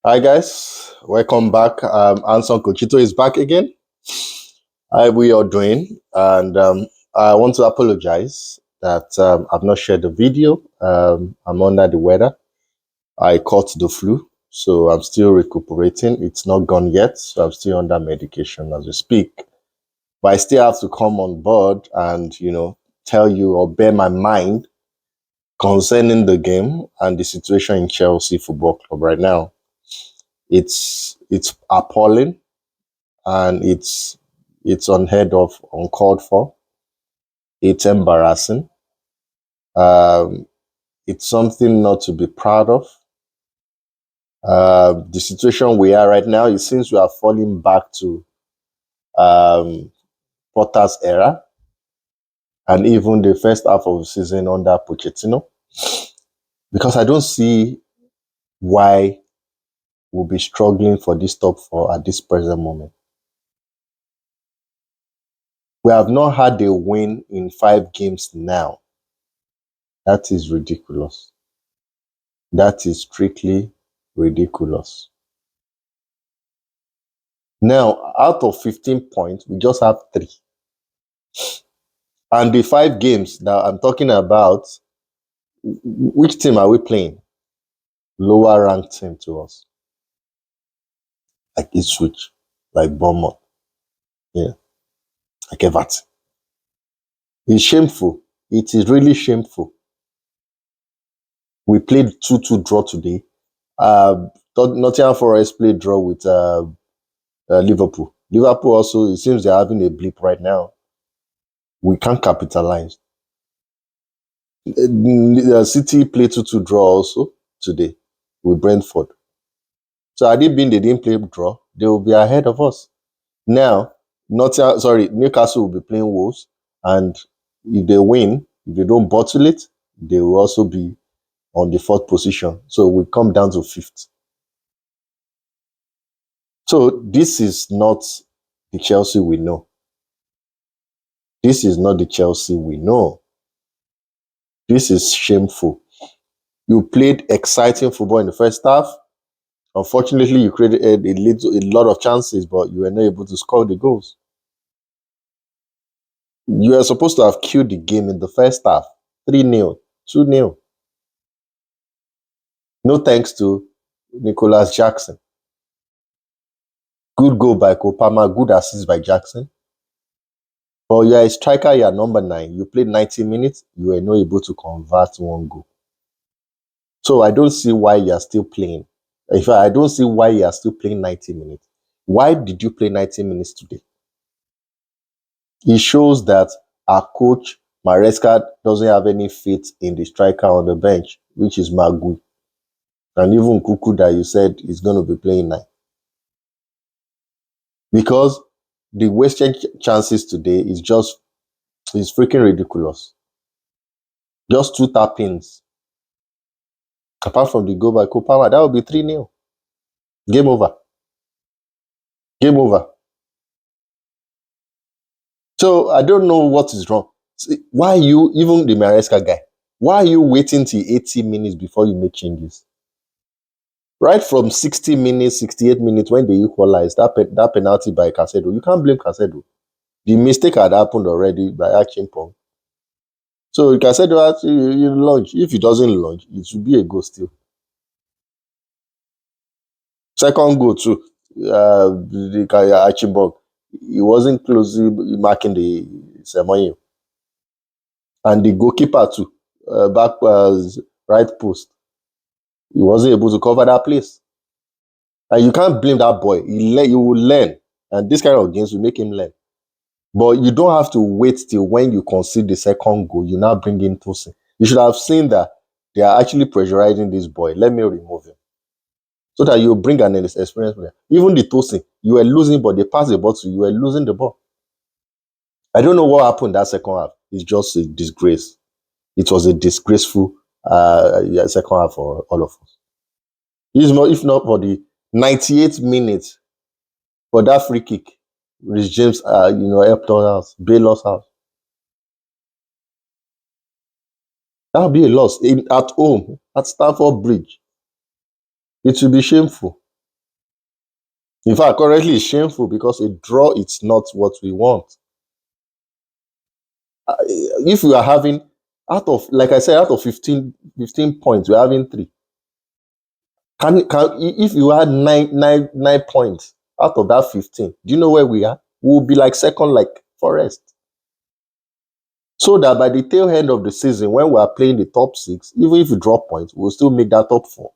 Hi guys, welcome back. Anson Kochito is back again. How we are doing? And I want to apologize that I've not shared the video. I'm under the weather. I caught the flu, so I'm still recuperating. It's not gone yet, so I'm still under medication as we speak. But I still have to come on board and tell you or bear my mind concerning the game and the situation in Chelsea Football Club right now. It's appalling and it's unheard of, uncalled for. It's embarrassing. Um, it's something not to be proud of. The situation we are right now, it seems we are falling back to um, Potter's era and even the first half of the season under Pochettino, because I don't see why we'll be struggling for this top four at this present moment. We have not had a win in 5 games now. That is ridiculous. That is strictly ridiculous. Now, out of 15 points, we just have 3. And the 5 games that I'm talking about, which team are we playing? Lower ranked team to us. Like Ipswich, like Bournemouth, yeah, like Everton. It's shameful. It is really shameful. We played 2-2 draw today. Nottingham Forest played draw with Liverpool. Liverpool also, it seems they're having a blip right now. We can't capitalize. City played 2-2 draw also today with Brentford. So had it been they didn't play draw, they will be ahead of us. Now, Newcastle will be playing Wolves, and if they win, if they don't bottle it, they will also be on the 4th position. So we come down to 5th. So this is not the Chelsea we know. This is not the Chelsea we know. This is shameful. You played exciting football in the first half. Unfortunately, you created a lot of chances, but you were not able to score the goals. You were supposed to have killed the game in the first half. 3-0, 2-0. No thanks to Nicholas Jackson. Good goal by Kopama, good assist by Jackson. But you're a striker, you're number 9. You played 90 minutes, you were not able to convert one goal. So I don't see why you're still playing. In fact, I don't see why you're still playing 90 minutes. Why did you play 90 minutes today? It shows that our coach, Maresca, doesn't have any faith in the striker on the bench, which is Magui. And even Kuku that you said is going to be playing 9. Because the wasted chances today is freaking ridiculous. Just 2 tap-ins. Apart from the goal by Kopama, that would be 3-0. Game over. Game over. So I don't know what is wrong. Why are you, even the Maresca guy, why are you waiting till 80 minutes before you make changes? Right from 60 minutes, 68 minutes, when they equalized, that penalty by Casedo, you can't blame Casedo. The mistake had happened already by Achimpong. So Casedo actually you launch. If he doesn't launch, it should be a goal still. Second goal too, the Achimpong, he wasn't closely marking the Semenyo. And the goalkeeper too, back right post, he wasn't able to cover that place. And you can't blame that boy. He will learn. And this kind of games will make him learn. But you don't have to wait till when you concede the second goal, you now bring in Tosin. You should have seen that they are actually pressurizing this boy. Let me remove him. So that you bring an experienced player. Even the Tosin, you were losing, but they passed the ball to you, you were losing the ball. I don't know what happened that second half. It's just a disgrace. It was a disgraceful second half for all of us. If not for the 98th minute for that free kick, Rich James, helped us out, bail us out. That would be a loss at home, at Stamford Bridge. It will be shameful. In fact, currently it's shameful because a draw it's not what we want. If we are having out of, like I said, out of 15 points, we're having 3. Can if you had nine points out of that 15, do you know where we are? We'll be like second, like Forest. So that by the tail end of the season, when we are playing the top 6, even if we drop points, we'll still make that top 4.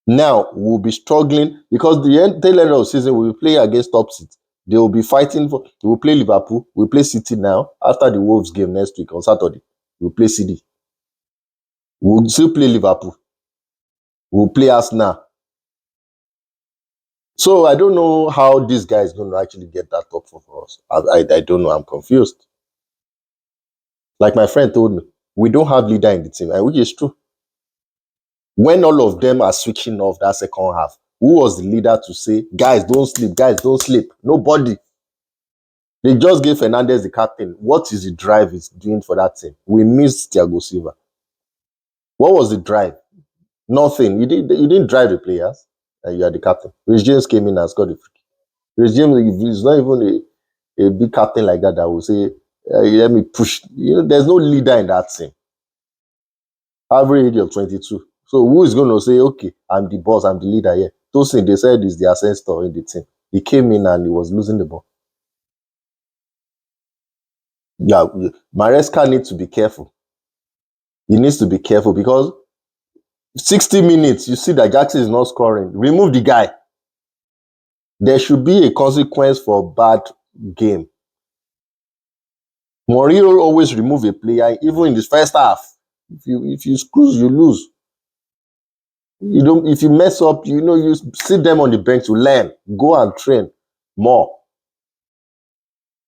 Now we'll be struggling because tail end of the season we'll play against top 6. They will be fighting for. We'll play Liverpool. We'll play City now. After the Wolves game next week on Saturday, we'll play City. We'll still play Liverpool. We'll play Arsenal. So I don't know how this guy is going to actually get that top 4 for us. I don't know. I'm confused. Like my friend told me, we don't have leader in the team, and which is true. When all of them are switching off that second half, who was the leader to say, guys, don't sleep, guys, don't sleep? Nobody. They just gave Fernandez the captain. What is the drive he's doing for that team? We missed Thiago Silva. What was the drive? Nothing. You didn't drive the players, and you are the captain. Rich James came in and scored the free kick. Rich James is not even a big captain like that will say, let me push. There's no leader in that team. Average age of 22. So who is going to say, okay, I'm the boss, I'm the leader here? Tosin, they said, is the ancestor in the team. He came in and he was losing the ball. Yeah, Maresca needs to be careful. He needs to be careful because 60 minutes, you see that Jackson is not scoring. Remove the guy. There should be a consequence for bad game. Mourinho always remove a player, even in the first half. If you screw, you lose. If you mess up, you sit them on the bench to learn, go and train more.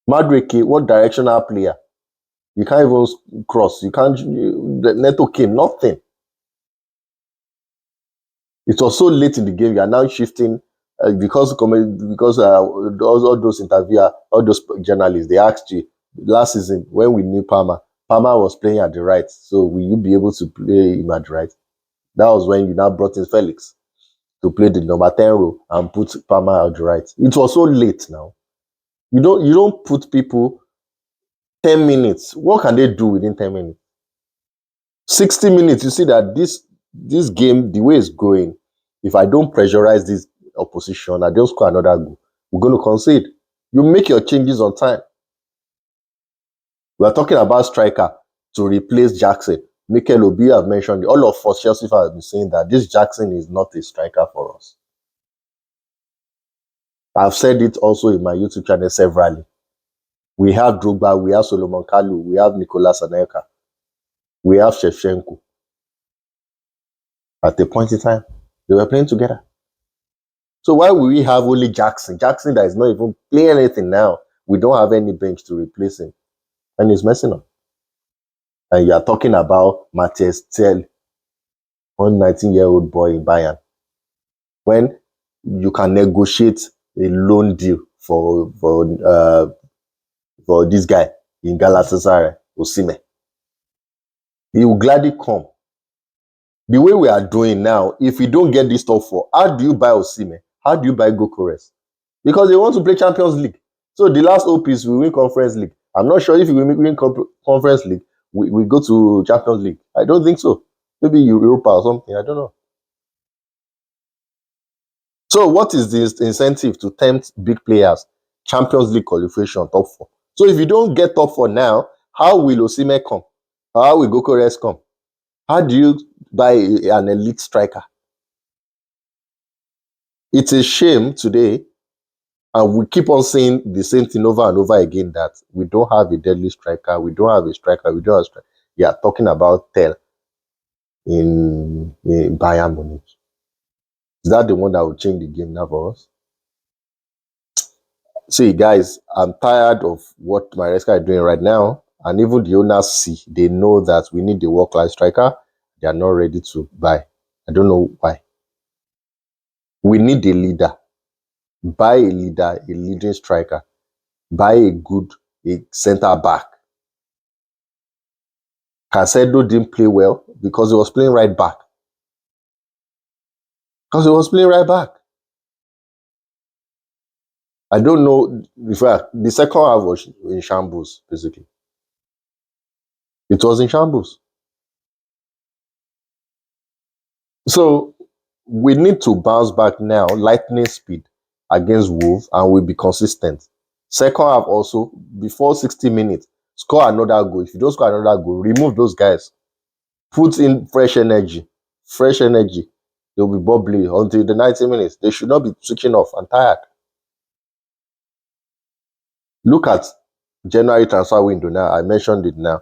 Madueke, what directional player? You can't even cross. You can't. Neto came, nothing. It was so late in the game. You are now shifting because all those interviewers, all those journalists, they asked you last season when we knew Palmer was playing at the right. So will you be able to play him at the right? That was when you now brought in Felix to play the number 10 role and put Palmer at the right. It was so late now. You don't put people 10 minutes. What can they do within 10 minutes? 60 minutes, you see that this game, the way it's going, if I don't pressurize this opposition, I don't score another goal, we're going to concede. You make your changes on time. We are talking about striker to replace Jackson. Mikel Obi have mentioned, all of us Chelsea fans have been saying that this Jackson is not a striker for us. I've said it also in my YouTube channel severally. We have Drogba, we have Solomon Kalou, we have Nicolas Anelka, we have Shevchenko. At the point in time, they were playing together. So why will we have only Jackson? Jackson that is not even playing anything now. We don't have any bench to replace him. And he's messing up. And you are talking about Matthias Tel, one 19-year-old boy in Bayern. When you can negotiate a loan deal for this guy in Galatasaray, Osimhen, he will gladly come. The way we are doing now, if we don't get this top 4, how do you buy Osimhen? How do you buy Gokores? Because they want to play Champions League. So the last hope is we win Conference League. I'm not sure if we win Conference League, we go to Champions League. I don't think so. Maybe Europa or something. I don't know. So what is the incentive to tempt big players? Champions League qualification, top 4. So if you don't get top 4 now, how will Osimhen come? How will Gokores come? How do you buy an elite striker? It's a shame today, and we keep on saying the same thing over and over again, that we don't have a deadly striker, we don't have a striker, we don't have a striker. Yeah, talking about Tel in Bayern Munich. Is that the one that will change the game now for us? See, guys, I'm tired of what Maresca is doing right now, and even the owners see, they know that we need a world-class striker. They are not ready to buy. I don't know why. We need a leader. Buy a leader, a leading striker. Buy a center back. Casedo didn't play well because he was playing right back. I don't know. In fact, the second half was in shambles, basically. It was in shambles. So we need to bounce back now, lightning speed against Wolves, and we'll be consistent. Second half also, before 60 minutes, score another goal. If you don't score another goal, remove those guys. Put in fresh energy. Fresh energy. They'll be bubbly until the 90 minutes. They should not be switching off and tired. Look at January transfer window now. I mentioned it now.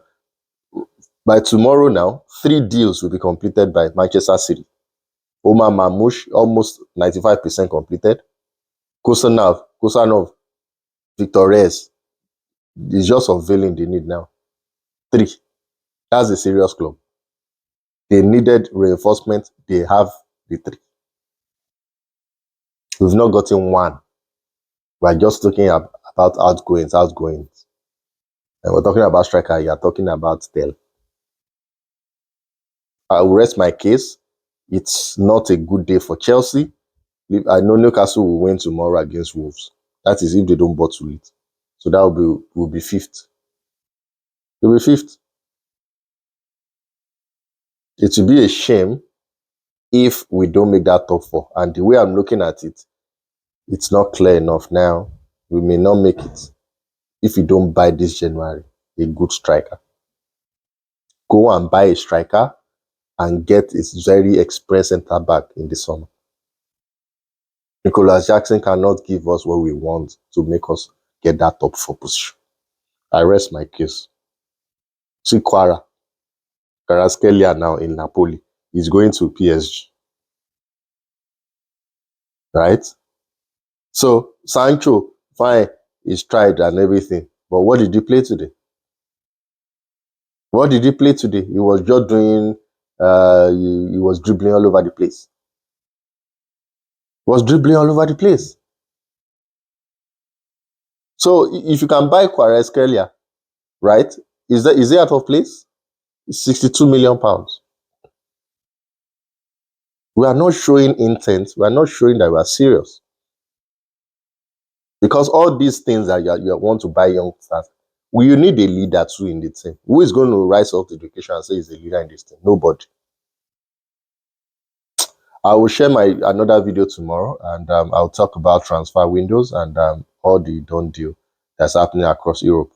By tomorrow now, 3 deals will be completed by Manchester City. Omar Mamouche, almost 95% completed. Kosanov, Victor Reyes. It's just unveiling the need now. 3. That's a serious club. They needed reinforcement. They have the 3. We've not gotten 1. We're just talking about outgoings. And we're talking about striker. You're talking about Tel. I will rest my case. It's not a good day for Chelsea. I know Newcastle will win tomorrow against Wolves. That is if they don't bottle it. So that will be 5th. They'll be 5th. It will be a shame if we don't make that top 4. And the way I'm looking at it, it's not clear enough now. We may not make it if we don't buy this January a good striker. Go and buy a striker and get a very express centre back in the summer. Nicholas Jackson cannot give us what we want to make us get that top 4 position. I rest my case. See Kvaratskhelia now in Napoli. He's going to PSG. Right? So Sancho, fine, he's tried and everything. But what did he play today? What did he play today? He was just doing, he was dribbling all over the place. So if you can buy Kvaratskhelia, right? Is he out of place? It's 62 million pounds. We are not showing intent. We are not showing that we are serious. Because all these things that you want to buy youngsters, you need a leader too in the team. Who is going to rise up to the occasion and say he's a leader in this team? Nobody. I will share another video tomorrow, and I'll talk about transfer windows and all the done deal that's happening across Europe.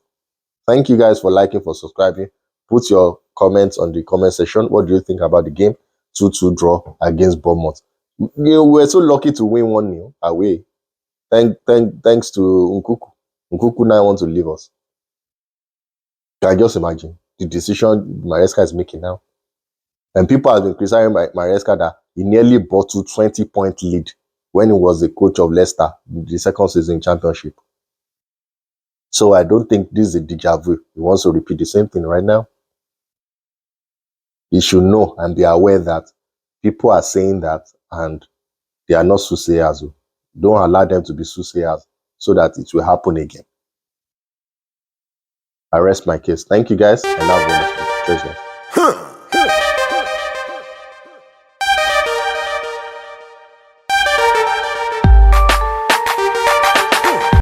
Thank you guys for liking, for subscribing. Put your comments on the comment section. What do you think about the game? 2-2 draw against Bournemouth. We're so lucky to win 1-0 away. Thanks to Nkuku. Nkuku now wants to leave us. Can I just imagine the decision Maresca is making now? And people have been criticizing Maresca that he nearly bottled 20-point lead when he was the coach of Leicester the second season championship. So I don't think this is a deja vu. He wants to repeat the same thing right now. He should know and be aware that people are saying that and they are not soothsayers. Don't allow them to be soothsayers so that it will happen again. I rest my case. Thank you guys and have a wonderful day. Cheers, guys.